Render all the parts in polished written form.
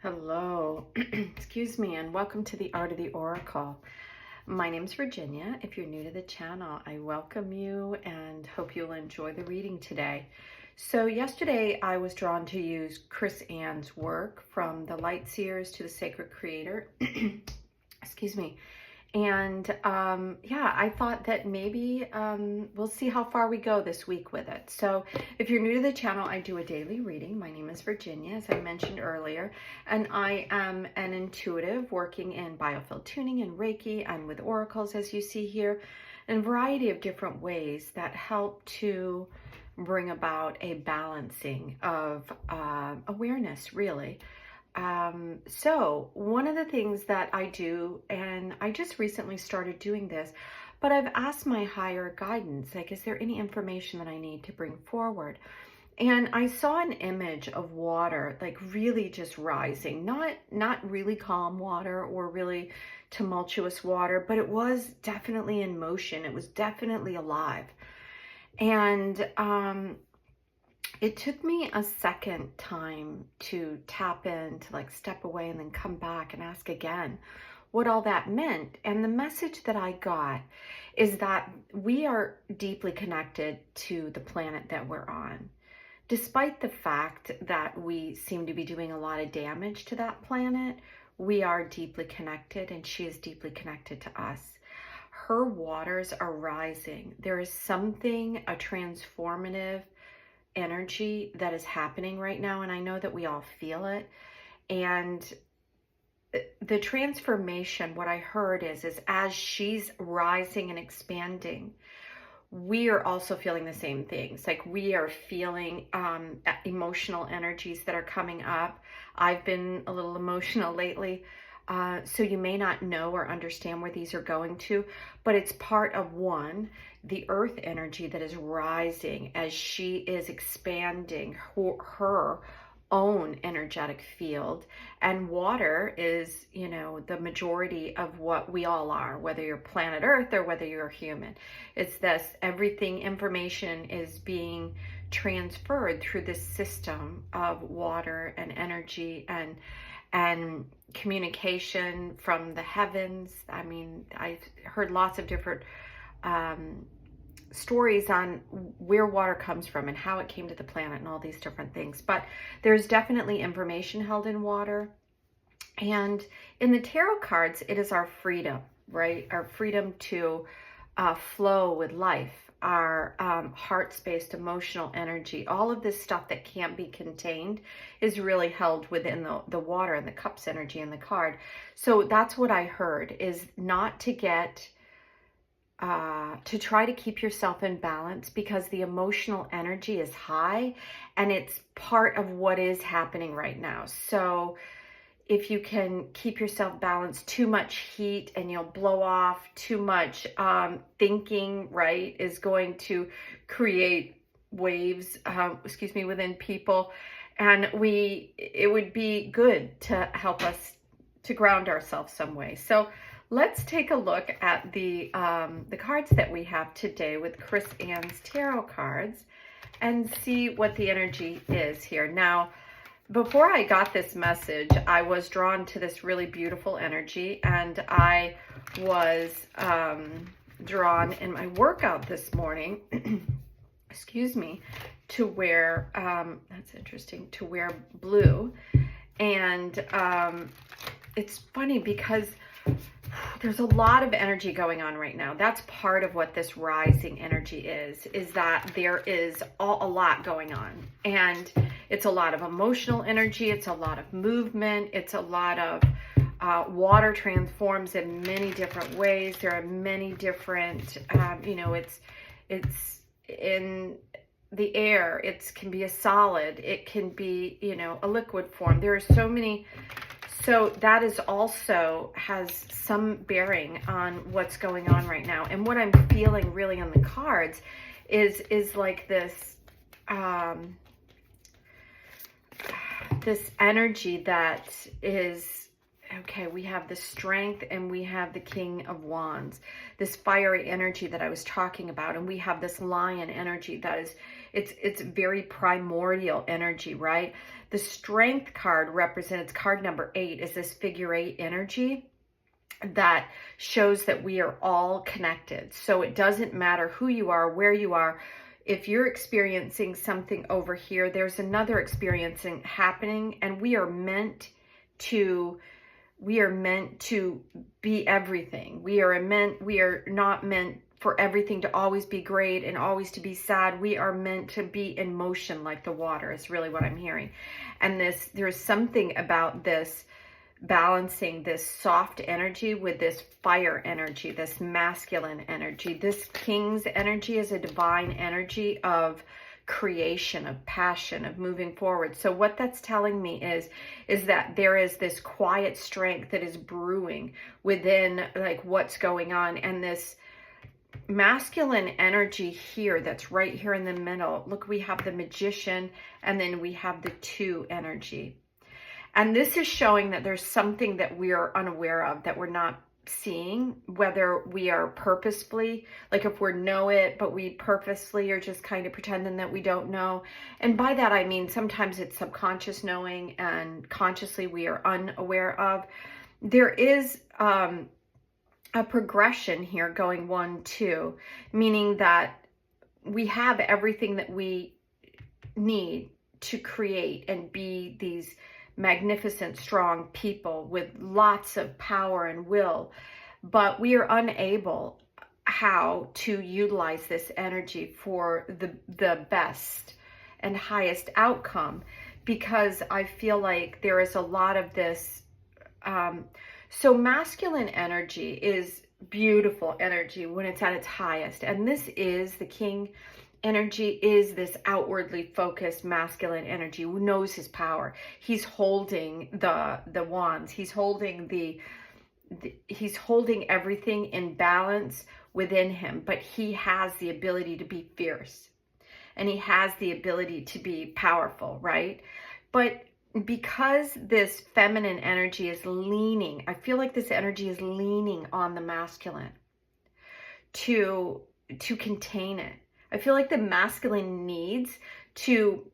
Hello, excuse me, and welcome to the Art of the Oracle. My name's Virginia. If you're new to the channel, I welcome you and hope you'll enjoy the reading today. So yesterday I was drawn to use Chris Ann's work, From the Light Seers to the Sacred Creator. Excuse me. And yeah, I thought that maybe we'll see how far we go this week with it. So if you're new to the channel, I do a daily reading. My name is Virginia, as I mentioned earlier, and I am an intuitive working in biofield tuning and Reiki and with oracles, as you see here, in a variety of different ways that help to bring about a balancing of awareness, really. So one of the things that I do, and I just recently started doing this, but I've asked my higher guidance, like, is there any information that I need to bring forward? And I saw an image of water, like really just rising, not really calm water or really tumultuous water, but it was definitely in motion. It was definitely alive. And, it took me a second time to tap in, to like step away and then come back and ask again what all that meant. And the message that I got is that we are deeply connected to the planet that we're on. Despite the fact that we seem to be doing a lot of damage to that planet, we are deeply connected, and she is deeply connected to us. Her waters are rising. There is something, a transformative energy that is happening right now, and I know that we all feel it. And the transformation, what I heard is as she's rising and expanding, we are also feeling the same things. Like, we are feeling emotional energies that are coming up. I've been a little emotional lately. So you may not know or understand where these are going to, but it's part of the earth energy that is rising as she is expanding her own energetic field. And water is, the majority of what we all are, whether you're planet Earth or whether you're human. It's this, information is being transferred through this system of water and energy and communication from the heavens. I mean, I've heard lots of different stories on where water comes from and how it came to the planet and all these different things. But there's definitely information held in water. And in the tarot cards, it is our freedom, right? Our freedom to flow with life, our heart-based emotional energy. All of this stuff that can't be contained is really held within the water and the cups energy in the card. So that's what I heard, is not to get to try to keep yourself in balance, because the emotional energy is high and it's part of what is happening right now. So if you can keep yourself balanced, too much heat and you'll blow off. Too much thinking, right, is going to create waves, within people. And it would be good to help us to ground ourselves some way. So let's take a look at the cards that we have today with Chris Ann's tarot cards and see what the energy is here. Now, before I got this message, I was drawn to this really beautiful energy, and I was drawn in my workout this morning, excuse me, to wear, that's interesting, to wear blue. And it's funny because there's a lot of energy going on right now. That's part of what this rising energy is that there is a lot going on. And it's a lot of emotional energy. It's a lot of movement. It's a lot of water transforms in many different ways. There are many different, it's in the air. It can be a solid. It can be, a liquid form. There are so many. So that is also has some bearing on what's going on right now. And what I'm feeling really on the cards is like this, this energy that is, okay, we have the strength and we have the King of Wands, this fiery energy that I was talking about. And we have this lion energy that It's very primordial energy, right? The Strength card represents card number 8 is this figure 8 energy that shows that we are all connected. So it doesn't matter who you are, where you are. If you're experiencing something over here, there's another experiencing happening, and we are meant to be everything. We are not meant for everything to always be great and always to be sad. We are meant to be in motion like the water is really what I'm hearing. And there's something about this balancing this soft energy with this fire energy, this masculine energy. This King's energy is a divine energy of creation, of passion, of moving forward. So what that's telling me is that there is this quiet strength that is brewing within like what's going on, and this masculine energy here that's right here in the middle. Look, we have the Magician, and then we have the 2 energy. And this is showing that there's something that we are unaware of, that we're not seeing, whether we are purposefully, like if we know it, but we purposely are just kind of pretending that we don't know. And by that, I mean, sometimes it's subconscious knowing and consciously we are unaware of. There is a progression here going 1, 2, meaning that we have everything that we need to create and be these magnificent, strong people with lots of power and will, but we are unable how to utilize this energy for the best and highest outcome, because I feel like there is a lot of this. So masculine energy is beautiful energy when it's at its highest, and this is the King energy, is this outwardly focused masculine energy who knows his power. He's holding the wands. He's holding he's holding everything in balance within him, but he has the ability to be fierce, and he has the ability to be powerful, right? But because this feminine energy is leaning, I feel like this energy is leaning on the masculine to contain it. I feel like the masculine needs to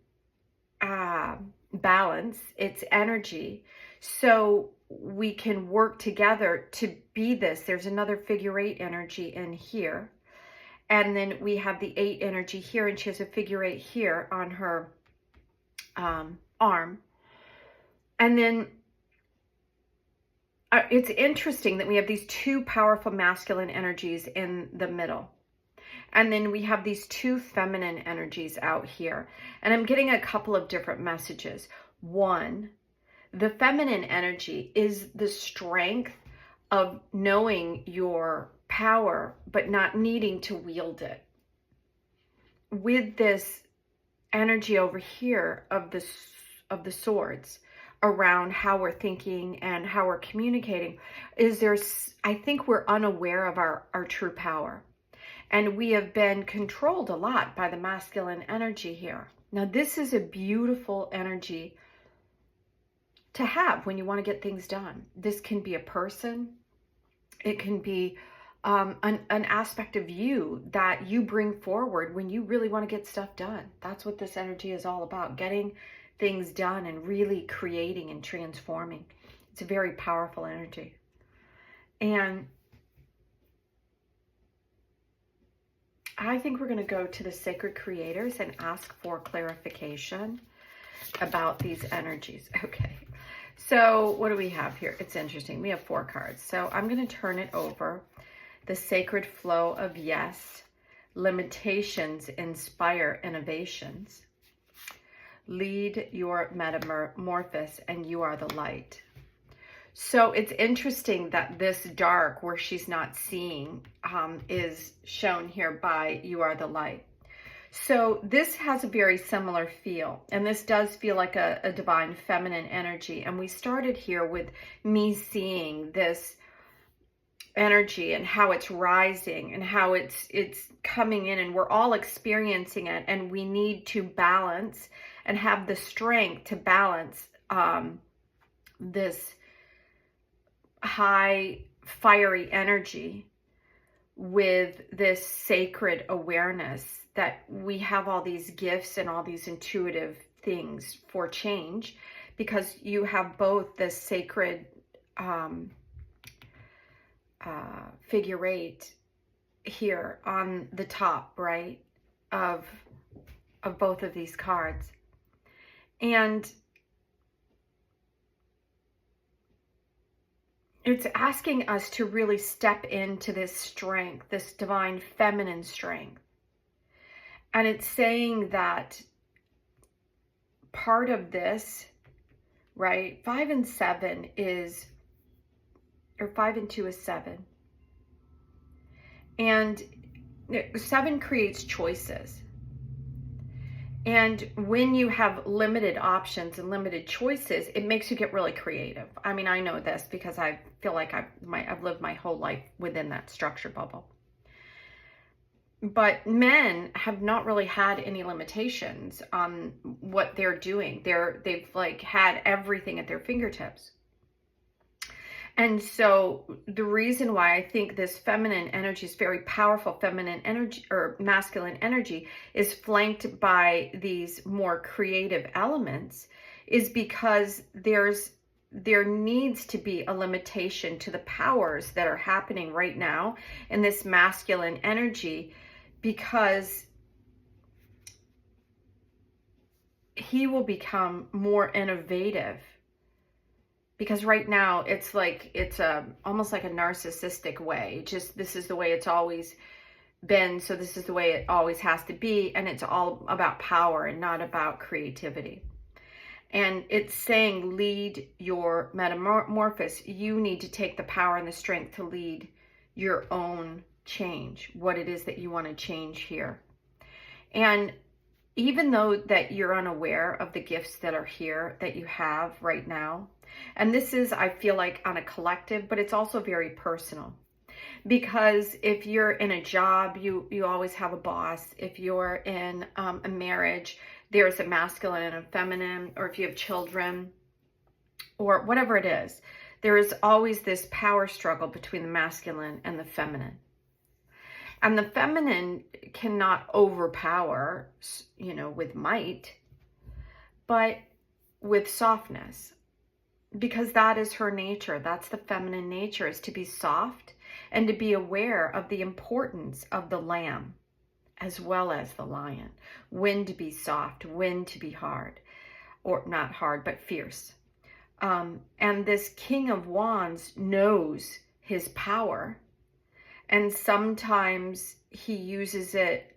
balance its energy so we can work together to be this. There's another figure 8 energy in here. And then we have the 8 energy here, and she has a figure 8 here on her arm. And then it's interesting that we have these 2 powerful masculine energies in the middle. And then we have these 2 feminine energies out here. And I'm getting a couple of different messages. 1, the feminine energy is the strength of knowing your power, but not needing to wield it. With this energy over here of the swords around how we're thinking and how we're communicating, I think we're unaware of our true power. And we have been controlled a lot by the masculine energy here. Now, this is a beautiful energy to have when you want to get things done. This can be a person. It can be an aspect of you that you bring forward when you really want to get stuff done. That's what this energy is all about, getting things done and really creating and transforming. It's a very powerful energy. And I think we're going to go to the sacred creators and ask for clarification about these energies. Okay, so what do we have here? It's interesting. We have 4 cards. So I'm going to turn it over. The sacred flow of yes. Limitations inspire innovations. Lead your metamorphosis, and you are the light. So it's interesting that this dark, where she's not seeing, is shown here by you are the light. So this has a very similar feel, and this does feel like a divine feminine energy. And we started here with me seeing this energy and how it's rising and how it's coming in, and we're all experiencing it, and we need to balance and have the strength to balance this high fiery energy with this sacred awareness that we have all these gifts and all these intuitive things for change, because you have both the sacred figure 8 here on the top, right, of both of these cards. And it's asking us to really step into this strength, this divine feminine strength. And it's saying that part of this, right, 5 and 7 is, or 5 and 2 is 7. And 7 creates choices. And when you have limited options and limited choices, it makes you get really creative. I mean, I know this because I feel like I've lived my whole life within that structure bubble. But men have not really had any limitations on what they're doing. They've like had everything at their fingertips. And so the reason why I think this feminine energy is very powerful, feminine energy or masculine energy is flanked by these more creative elements, is because there needs to be a limitation to the powers that are happening right now in this masculine energy, because he will become more innovative. Because right now it's like, it's almost like a narcissistic way. Just, this is the way it's always been, so this is the way it always has to be. And it's all about power and not about creativity. And it's saying, lead your metamorphosis. You need to take the power and the strength to lead your own change, what it is that you want to change here. And even though that you're unaware of the gifts that are here that you have right now, and this is, I feel like, on a collective, but it's also very personal. Because if you're in a job, you always have a boss. If you're in a marriage, there's a masculine and a feminine, or if you have children, or whatever it is, there is always this power struggle between the masculine and the feminine. And the feminine cannot overpower, with might, but with softness. Because that is her nature. That's the feminine nature, is to be soft and to be aware of the importance of the lamb as well as the lion. When to be soft, when to be hard, or not hard, but fierce. And this King of Wands knows his power, and sometimes he uses it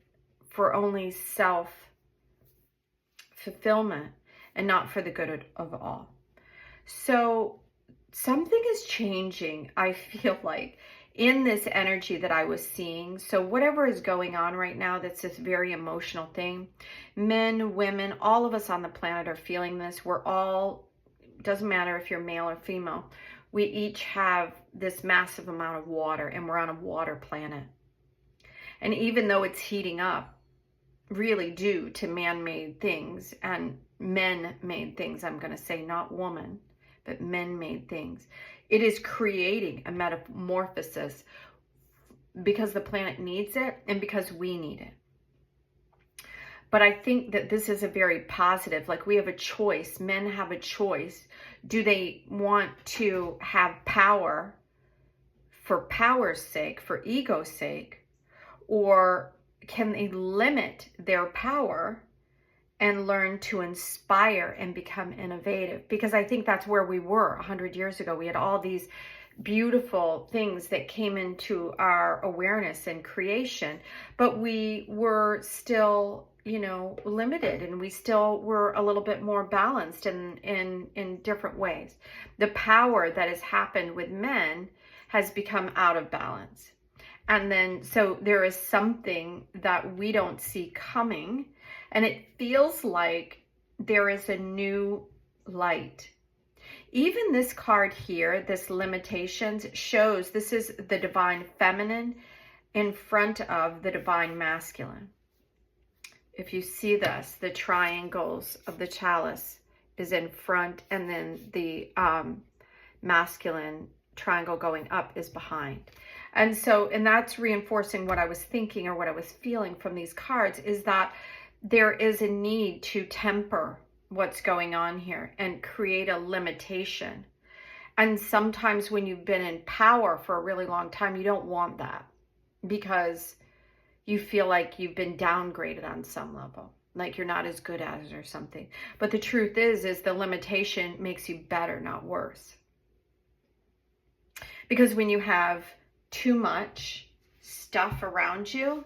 for only self-fulfillment and not for the good of all. So something is changing, I feel like, in this energy that I was seeing. So whatever is going on right now, that's this very emotional thing. Men, women, all of us on the planet are feeling this. We're all, doesn't matter if you're male or female, we each have this massive amount of water, and we're on a water planet. And even though it's heating up, really due to man-made things and men-made things, I'm going to say, not woman, but men-made things, it is creating a metamorphosis because the planet needs it and because we need it. But I think that this is a very positive, like we have a choice. Men have a choice. Do they want to have power for power's sake, for ego's sake, or can they limit their power and learn to inspire and become innovative? Because I think that's where we were 100 years ago. We had all these beautiful things that came into our awareness and creation, but we were still, limited, and we still were a little bit more balanced in different ways. The power that has happened with men has become out of balance. And then, so there is something that we don't see coming, and it feels like there is a new light. Even this card here, this limitations, shows this is the divine feminine in front of the divine masculine. If you see this, the triangles of the chalice is in front, and then the masculine triangle going up is behind. And so, and that's reinforcing what I was thinking or what I was feeling from these cards, is that there is a need to temper what's going on here and create a limitation. And sometimes when you've been in power for a really long time, you don't want that because you feel like you've been downgraded on some level, like you're not as good as it or something. But the truth is the limitation makes you better, not worse. Because when you have too much stuff around you,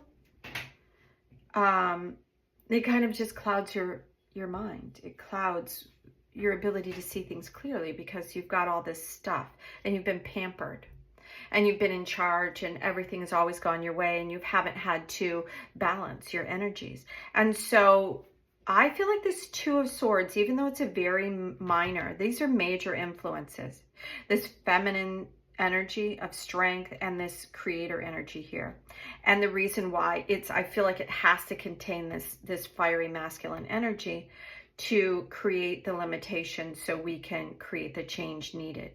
it kind of just clouds your mind. It clouds your ability to see things clearly because you've got all this stuff and you've been pampered and you've been in charge and everything has always gone your way and you haven't had to balance your energies. And so I feel like this Two of Swords, even though it's a very minor, these are major influences. This feminine energy of strength and this creator energy here. And the reason why I feel like it has to contain this fiery masculine energy to create the limitation so we can create the change needed.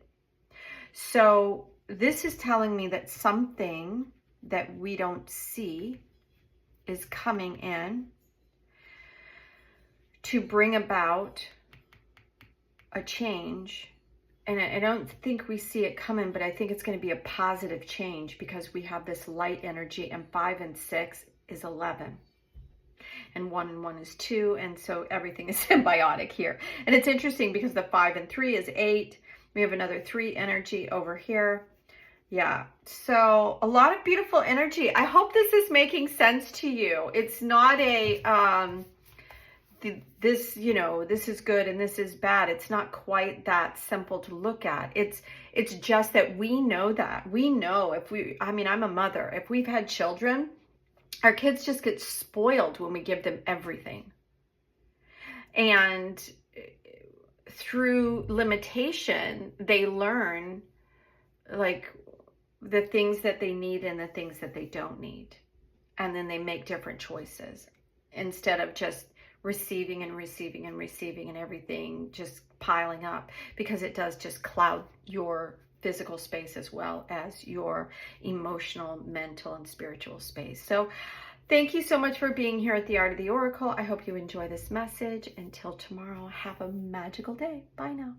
So this is telling me that something that we don't see is coming in to bring about a change. And I don't think we see it coming, but I think it's going to be a positive change because we have this light energy, and 5 and 6 is 11. And 1 and 1 is 2, and so everything is symbiotic here. And it's interesting because the 5 and 3 is 8. We have another 3 energy over here. Yeah, so a lot of beautiful energy. I hope this is making sense to you. It's not a this, you know, this is good and this is bad. It's not quite that simple to look at. It's just that we know that. We know if I mean, I'm a mother. If we've had children, our kids just get spoiled when we give them everything. And through limitation, they learn like the things that they need and the things that they don't need. And then they make different choices instead of just receiving and receiving and receiving and everything just piling up, because it does just cloud your physical space as well as your emotional, mental, and spiritual space. So thank you so much for being here at the Art of the Oracle. I hope you enjoy this message. Until tomorrow, have a magical day. Bye now.